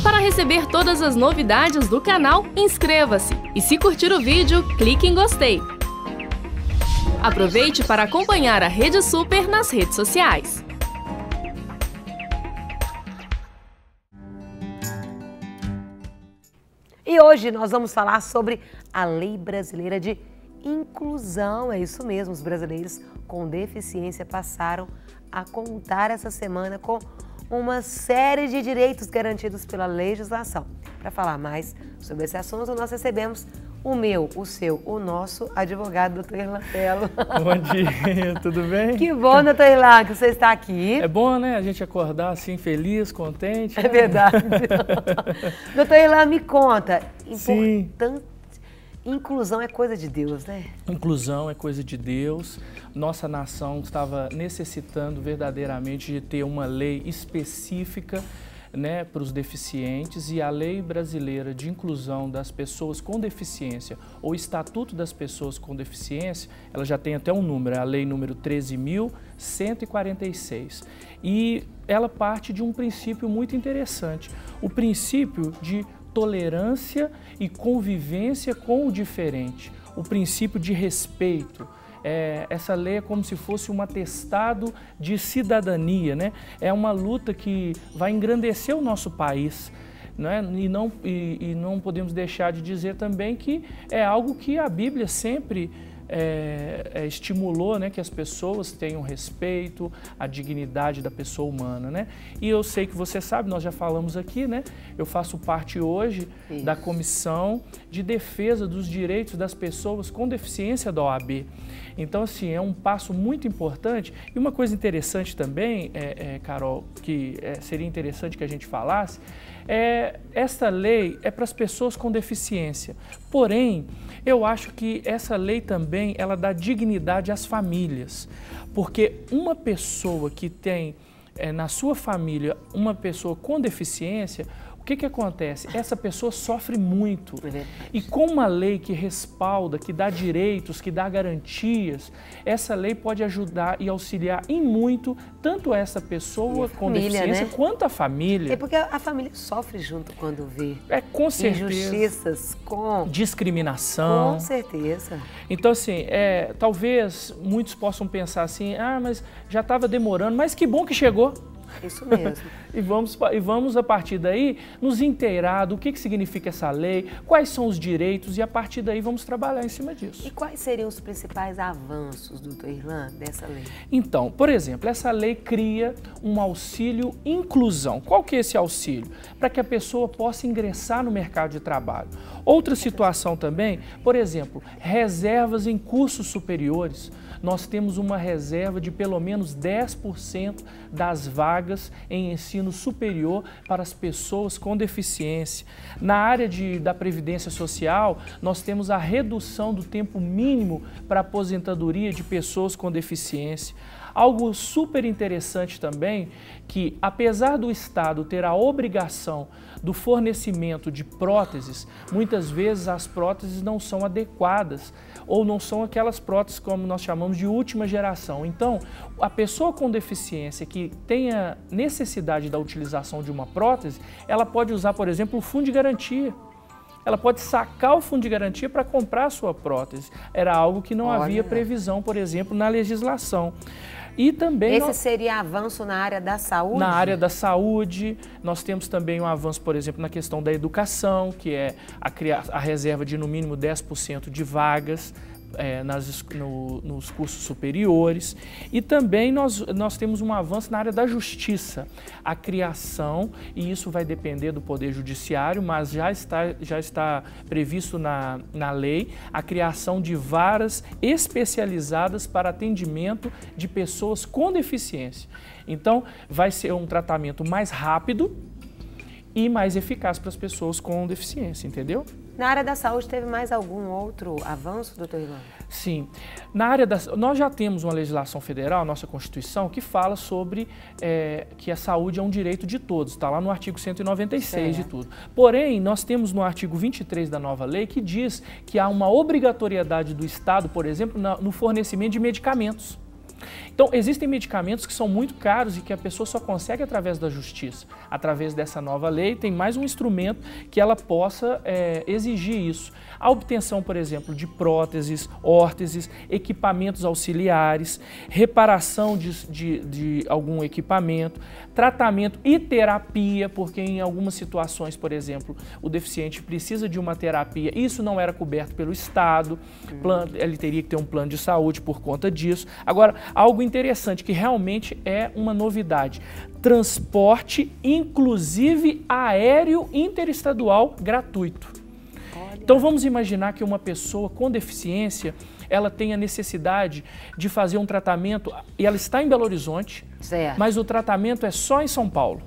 Para receber todas as novidades do canal, inscreva-se e se curtir o vídeo, clique em gostei. Aproveite para acompanhar a Rede Super nas redes sociais. E hoje nós vamos falar sobre a Lei Brasileira de Inclusão. É isso mesmo, os brasileiros com deficiência passaram a contar essa semana com uma série de direitos garantidos pela legislação. Para falar mais sobre esse assunto, nós recebemos o meu, o seu, o nosso advogado, doutor Irlan Tello. Bom dia, tudo bem? Que bom, doutor Irlan, que você está aqui. É bom, né, a gente acordar assim, feliz, contente. É verdade. Doutor Irlan, me conta, Sim. Inclusão é coisa de Deus, né? Inclusão é coisa de Deus. Nossa nação estava necessitando verdadeiramente de ter uma lei específica, né, para os deficientes, e a Lei Brasileira de Inclusão das Pessoas com Deficiência, ou Estatuto das Pessoas com Deficiência, ela já tem até um número, é a Lei número 13.146. E ela parte de um princípio muito interessante, o princípio de tolerância e convivência com o diferente, o princípio de respeito. Essa lei é como se fosse um atestado de cidadania, né? É uma luta que vai engrandecer o nosso país, né? E não podemos deixar de dizer também que é algo que a Bíblia sempre estimulou, né, que as pessoas tenham respeito à dignidade da pessoa humana, né? E eu sei que você sabe, nós já falamos aqui, né? Eu faço parte hoje da Comissão de Defesa dos Direitos das Pessoas com Deficiência da OAB. Então, assim, é um passo muito importante. E uma coisa interessante também, Carol, que seria interessante que a gente falasse, essa lei é para as pessoas com deficiência. Porém, eu acho que essa lei também, ela dá dignidade às famílias. Porque uma pessoa que tem na sua família uma pessoa com deficiência, o que acontece? Essa pessoa sofre muito. E com uma lei que respalda, que dá direitos, que dá garantias, essa lei pode ajudar e auxiliar em muito, tanto essa pessoa com deficiência, né, quanto a família. É porque a família sofre junto quando vê com certeza. Injustiças, com discriminação. Com certeza. Então, assim, talvez muitos possam pensar assim, mas já estava demorando, mas que bom que chegou. Isso mesmo. E vamos, a partir daí, nos inteirar do que significa essa lei, quais são os direitos, e a partir daí vamos trabalhar em cima disso. E quais seriam os principais avanços, doutor Irlan, dessa lei? Então, por exemplo, essa lei cria um auxílio inclusão. Qual que é esse auxílio? Para que a pessoa possa ingressar no mercado de trabalho. Outra situação também, por exemplo, reservas em cursos superiores. Nós temos uma reserva de pelo menos 10% das vagas em ensino superior para as pessoas com deficiência. Na área da Previdência Social, nós temos a redução do tempo mínimo para aposentadoria de pessoas com deficiência. Algo super interessante também, que apesar do Estado ter a obrigação do fornecimento de próteses, muitas vezes as próteses não são adequadas ou não são aquelas próteses como nós chamamos de última geração. Então, a pessoa com deficiência que tenha necessidade da utilização de uma prótese, ela pode usar, por exemplo, o fundo de garantia. Ela pode sacar o fundo de garantia para comprar a sua prótese. Era algo que não havia previsão, por exemplo, na legislação. E também esse seria avanço na área da saúde? Na área da saúde, nós temos também um avanço, por exemplo, na questão da educação, que é a reserva de no mínimo 10% de vagas nos cursos superiores. E também nós temos um avanço na área da justiça, a criação, e isso vai depender do Poder Judiciário, mas já está previsto na lei, a criação de varas especializadas para atendimento de pessoas com deficiência. Então, vai ser um tratamento mais rápido e mais eficaz para as pessoas com deficiência, entendeu? Na área da saúde, teve mais algum outro avanço, doutor Irlan? Sim. Nós já temos uma legislação federal, nossa Constituição, que fala sobre que a saúde é um direito de todos. Está lá no artigo 196 de tudo. Porém, nós temos no artigo 23 da nova lei que diz que há uma obrigatoriedade do Estado, por exemplo, no fornecimento de medicamentos. Então, existem medicamentos que são muito caros e que a pessoa só consegue através da justiça. Através dessa nova lei, tem mais um instrumento que ela possa exigir isso. A obtenção, por exemplo, de próteses, órteses, equipamentos auxiliares, reparação de algum equipamento, tratamento e terapia, porque em algumas situações, por exemplo, o deficiente precisa de uma terapia, isso não era coberto pelo Estado, ele teria que ter um plano de saúde por conta disso. Agora, algo interessante que realmente é uma novidade, transporte, inclusive aéreo interestadual gratuito. Então vamos imaginar que uma pessoa com deficiência, ela tem a necessidade de fazer um tratamento, e ela está em Belo Horizonte, certo, mas o tratamento é só em São Paulo.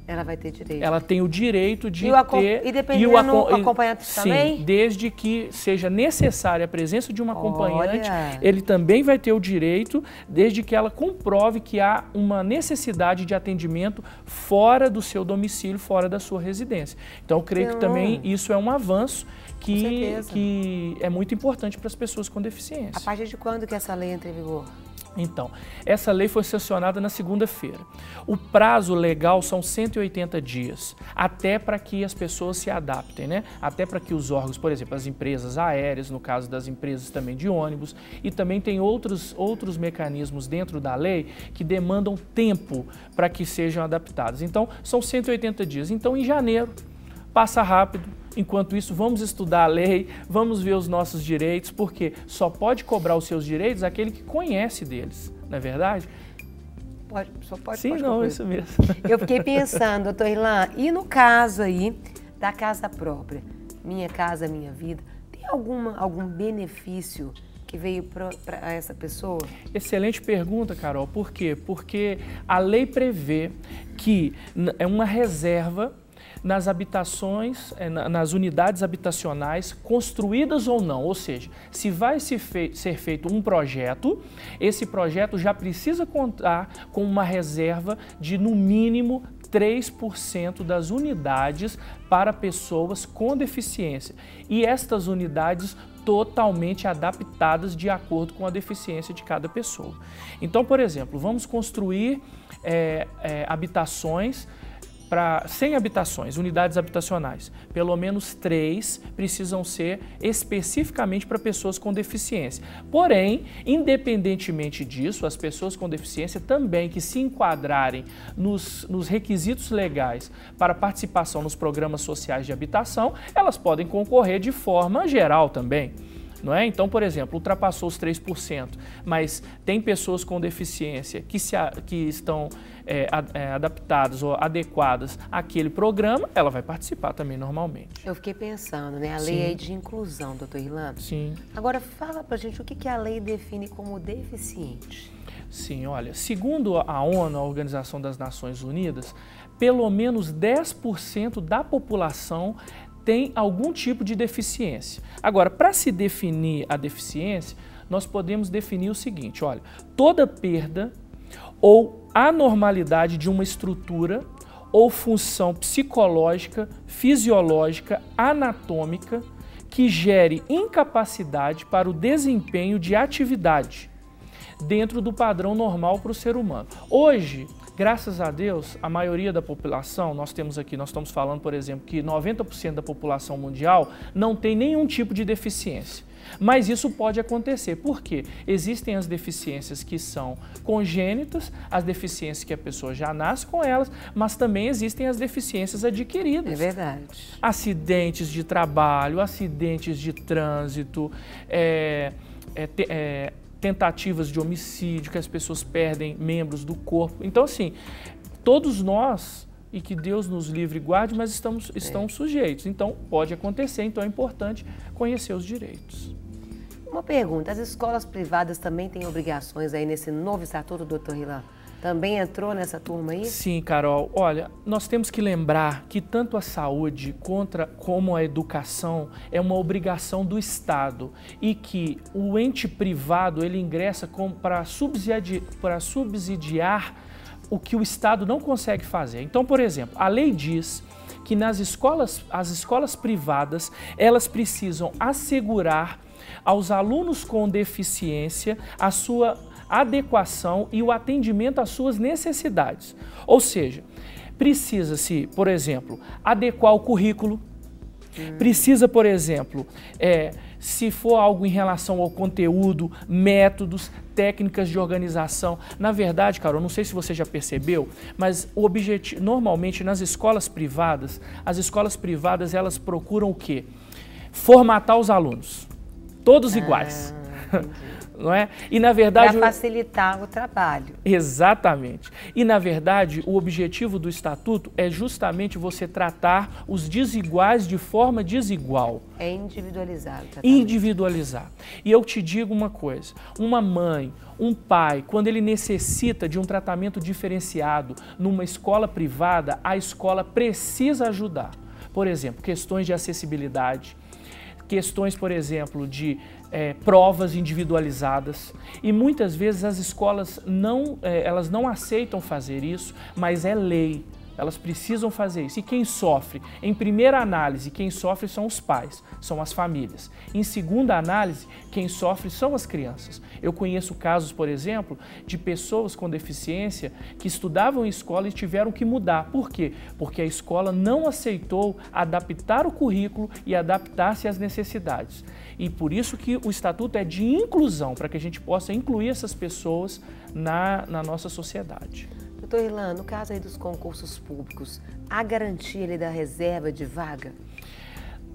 Ela vai ter direito. Ela tem o direito de ter... E dependendo do acompanhante também? Sim, desde que seja necessária a presença de um acompanhante, ele também vai ter o direito, desde que ela comprove que há uma necessidade de atendimento fora do seu domicílio, fora da sua residência. Então, eu creio que também isso é um avanço que é muito importante para as pessoas com deficiência. A partir de quando que essa lei entra em vigor? Então, essa lei foi sancionada na segunda-feira. O prazo legal são 180 dias, até para que as pessoas se adaptem, né? Até para que os órgãos, por exemplo, as empresas aéreas, no caso das empresas também de ônibus, e também tem outros mecanismos dentro da lei que demandam tempo para que sejam adaptados. Então, são 180 dias. Então, em janeiro, passa rápido. Enquanto isso, vamos estudar a lei, vamos ver os nossos direitos, porque só pode cobrar os seus direitos aquele que conhece deles, não é verdade? Só pode. Sim, não, isso mesmo. Eu fiquei pensando, doutor Irlan, e no caso aí da casa própria, Minha Casa Minha Vida, tem algum benefício que veio para essa pessoa? Excelente pergunta, Carol. Por quê? Porque a lei prevê que é uma reserva nas habitações, nas unidades habitacionais, construídas ou não. Ou seja, se vai ser feito um projeto, esse projeto já precisa contar com uma reserva de, no mínimo, 3% das unidades para pessoas com deficiência. E estas unidades totalmente adaptadas de acordo com a deficiência de cada pessoa. Então, por exemplo, vamos construir habitações para 100 habitações, unidades habitacionais. Pelo menos 3 precisam ser especificamente para pessoas com deficiência. Porém, independentemente disso, as pessoas com deficiência também que se enquadrarem nos requisitos legais para participação nos programas sociais de habitação, elas podem concorrer de forma geral também. Não é? Então, por exemplo, ultrapassou os 3%, mas tem pessoas com deficiência que estão adaptadas ou adequadas àquele programa, ela vai participar também normalmente. Eu fiquei pensando, né? A lei é de inclusão, doutor Irlan. Sim. Agora, fala pra gente o que a lei define como deficiente. Sim, olha, segundo a ONU, a Organização das Nações Unidas, pelo menos 10% da população tem algum tipo de deficiência. Agora, para se definir a deficiência, nós podemos definir o seguinte, olha, toda perda ou anormalidade de uma estrutura ou função psicológica, fisiológica, anatômica, que gere incapacidade para o desempenho de atividade dentro do padrão normal para o ser humano. Hoje, graças a Deus, a maioria da população, nós estamos falando, por exemplo, que 90% da população mundial não tem nenhum tipo de deficiência. Mas isso pode acontecer, porque existem as deficiências que são congênitas, as deficiências que a pessoa já nasce com elas, mas também existem as deficiências adquiridas. É verdade. Acidentes de trabalho, acidentes de trânsito, tentativas de homicídio, que as pessoas perdem membros do corpo. Então, assim, todos nós, e que Deus nos livre e guarde, mas estamos sujeitos. Então, pode acontecer, então é importante conhecer os direitos. Uma pergunta, as escolas privadas também têm obrigações aí nesse novo estatuto, doutor Irlan? Também entrou nessa turma aí? Sim, Carol. Olha, nós temos que lembrar que tanto a saúde como a educação é uma obrigação do Estado e que o ente privado ele ingressa para subsidiar o que o Estado não consegue fazer. Então, por exemplo, a lei diz que as escolas privadas elas precisam assegurar aos alunos com deficiência a sua adequação e o atendimento às suas necessidades. Ou seja, precisa-se, por exemplo, adequar o currículo, precisa, por exemplo, se for algo em relação ao conteúdo, métodos, técnicas de organização. Na verdade, Carol, não sei se você já percebeu, mas o objetivo, normalmente nas escolas privadas, as escolas privadas elas procuram o quê? Formatar os alunos, todos iguais. Não é? E na verdade para facilitar o trabalho. Exatamente. E na verdade o objetivo do estatuto é justamente você tratar os desiguais de forma desigual. É individualizado. Individualizar. E eu te digo uma coisa, uma mãe, um pai, quando ele necessita de um tratamento diferenciado numa escola privada, a escola precisa ajudar. Por exemplo, questões de acessibilidade, questões, por exemplo, de provas individualizadas, e muitas vezes as escolas elas não aceitam fazer isso, mas é lei, elas precisam fazer isso. E quem sofre? Em primeira análise, quem sofre são os pais, são as famílias. Em segunda análise, quem sofre são as crianças. Eu conheço casos, por exemplo, de pessoas com deficiência que estudavam em escola e tiveram que mudar. Por quê? Porque a escola não aceitou adaptar o currículo e adaptar-se às necessidades. E por isso que o Estatuto é de inclusão, para que a gente possa incluir essas pessoas na nossa sociedade. Doutor Irlan, no caso aí dos concursos públicos, há garantia ali da reserva de vaga?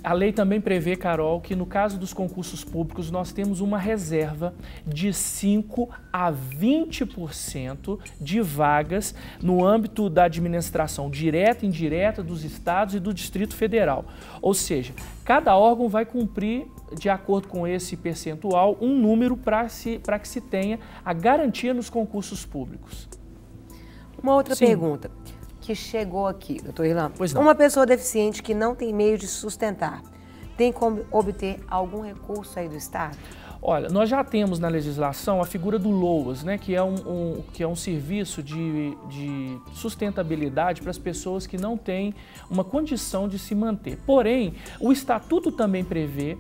A lei também prevê, Carol, que no caso dos concursos públicos nós temos uma reserva de 5 a 20% de vagas no âmbito da administração direta e indireta dos estados e do Distrito Federal. Ou seja, cada órgão vai cumprir, de acordo com esse percentual, um número para que se tenha a garantia nos concursos públicos. Uma outra pergunta que chegou aqui, doutor Irlan. Pois não. Uma pessoa deficiente que não tem meio de sustentar, tem como obter algum recurso aí do Estado? Olha, nós já temos na legislação a figura do LOAS, né, que é um serviço de sustentabilidade para as pessoas que não têm uma condição de se manter. Porém, o Estatuto também prevê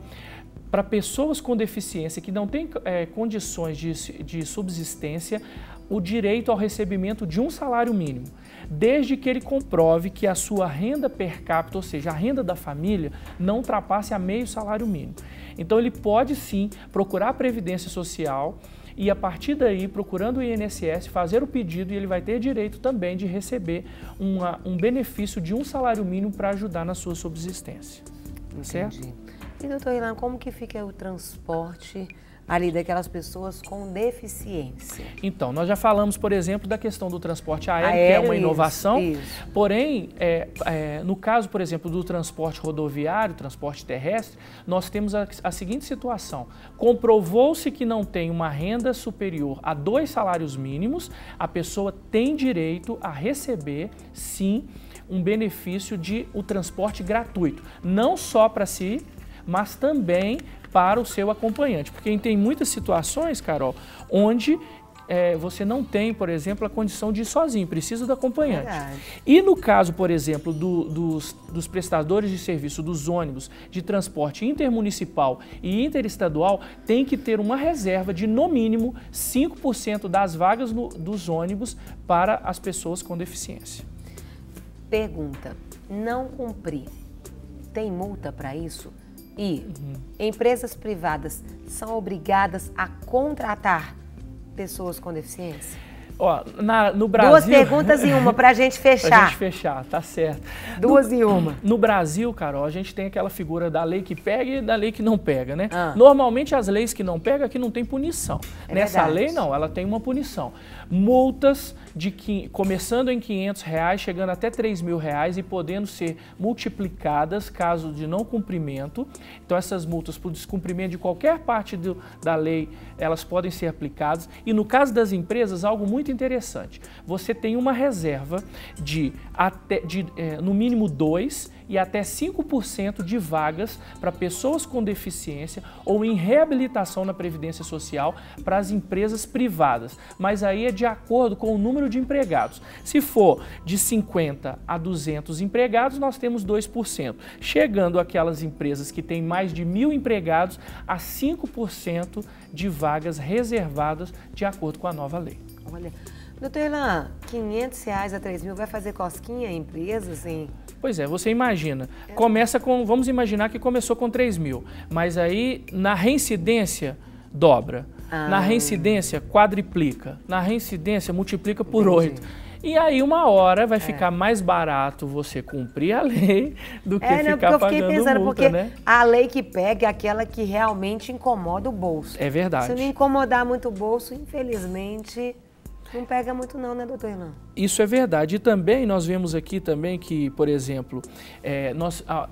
para pessoas com deficiência que não têm condições de subsistência o direito ao recebimento de um salário mínimo, desde que ele comprove que a sua renda per capita, ou seja, a renda da família, não ultrapasse a meio salário mínimo. Então ele pode sim procurar a Previdência Social e a partir daí, procurando o INSS, fazer o pedido e ele vai ter direito também de receber um benefício de um salário mínimo para ajudar na sua subsistência. Entendi. Certo? E, doutor Irlan, como que fica o transporte ali daquelas pessoas com deficiência? Então, nós já falamos, por exemplo, da questão do transporte aéreo, que é uma inovação. Isso. Porém, no caso, por exemplo, do transporte rodoviário, transporte terrestre, nós temos a seguinte situação. Comprovou-se que não tem uma renda superior a 2 salários mínimos, a pessoa tem direito a receber, sim, um benefício de o transporte gratuito. Não só para si, mas também para o seu acompanhante. Porque tem muitas situações, Carol, onde você não tem, por exemplo, a condição de ir sozinho, precisa do acompanhante. Verdade. E no caso, por exemplo, dos prestadores de serviço dos ônibus de transporte intermunicipal e interestadual, tem que ter uma reserva de, no mínimo, 5% das vagas dos ônibus para as pessoas com deficiência. Pergunta, não cumprir, tem multa para isso? E empresas privadas são obrigadas a contratar pessoas com deficiência? Ó, no Brasil... 2 perguntas em uma para a gente fechar. Pra gente fechar, tá certo. 2 em uma. No Brasil, Carol, a gente tem aquela figura da lei que pega e da lei que não pega, né? Ah. Normalmente as leis que não pegam aqui não tem punição. Nessa verdade. lei não, ela tem uma punição. Multas começando em R$500, chegando até R$3.000 e podendo ser multiplicadas caso de não cumprimento. Então essas multas por descumprimento de qualquer parte da lei, elas podem ser aplicadas. E no caso das empresas, algo muito muito interessante. Você tem uma reserva de no mínimo 2% e até 5% de vagas para pessoas com deficiência ou em reabilitação na Previdência Social para as empresas privadas. Mas aí é de acordo com o número de empregados. Se for de 50 a 200 empregados, nós temos 2%. Chegando aquelas empresas que têm mais de 1.000 empregados, a 5% de vagas reservadas de acordo com a nova lei. Olha, doutor Irlan, R$500 a R$3.000 vai fazer cosquinha em empresas, hein? Pois é, você imagina, vamos imaginar que começou com 3.000, mas aí na reincidência dobra, na reincidência quadriplica, na reincidência multiplica por 8. E aí uma hora vai ficar mais barato você cumprir a lei do que ficar pagando multa, porque né? A lei que pega é aquela que realmente incomoda o bolso. É verdade. Se não incomodar muito o bolso, infelizmente... Não pega muito não, né, doutor Irlan? Isso é verdade. E também nós vemos aqui também que, por exemplo,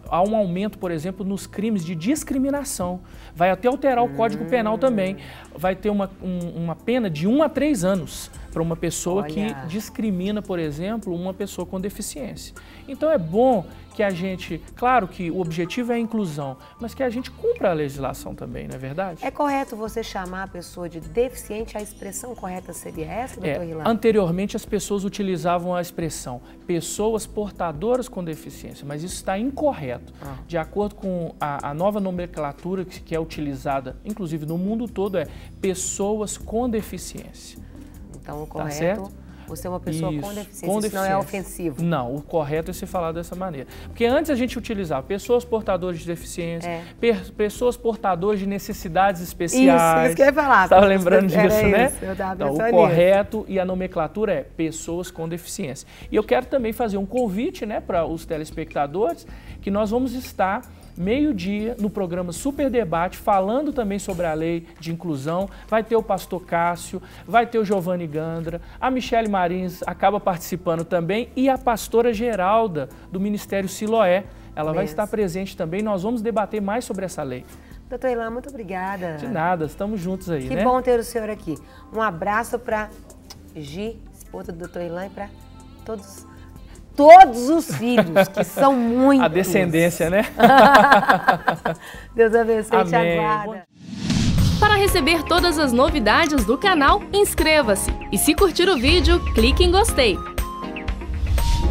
há um aumento, por exemplo, nos crimes de discriminação. Vai até alterar o Código Penal também. Vai ter uma pena de 1 a 3 anos para uma pessoa que discrimina, por exemplo, uma pessoa com deficiência. Então é bom que a gente, claro que o objetivo é a inclusão, mas que a gente cumpra a legislação também, não é verdade? É correto você chamar a pessoa de deficiente? A expressão correta seria essa, doutor Irlan? Anteriormente as pessoas utilizavam a expressão pessoas portadoras com deficiência, mas isso está incorreto. De acordo com a nova nomenclatura que é utilizada, inclusive no mundo todo, é pessoas com deficiência. Então o correto... Tá certo? Você é uma pessoa com deficiência, isso não é ofensivo. Não, o correto é se falar dessa maneira. Porque antes a gente utilizava pessoas portadoras de deficiência, pessoas portadoras de necessidades especiais. Isso que eu ia falar. Estava lembrando disso, né? Isso, eu tava então, o nisso. correto e a nomenclatura é pessoas com deficiência. E eu quero também fazer um convite, né, para os telespectadores, que nós vamos estar meio-dia no programa Super Debate, falando também sobre a lei de inclusão. Vai ter o pastor Cássio, vai ter o Giovanni Gandra, a Michele Marins acaba participando também e a pastora Geralda, do Ministério Siloé. Ela vai estar presente também, nós vamos debater mais sobre essa lei. Doutor Irlan, muito obrigada. De nada, estamos juntos aí, né? Que bom ter o senhor aqui. Um abraço para Gi, esposa do doutor Irlan, e para todos os filhos, que são muitos. A descendência, né? Deus abençoe, te aguarda. Para receber todas as novidades do canal, inscreva-se. E se curtir o vídeo, clique em gostei.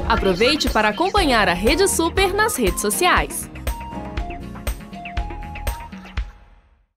Aproveite para acompanhar a Rede Super nas redes sociais.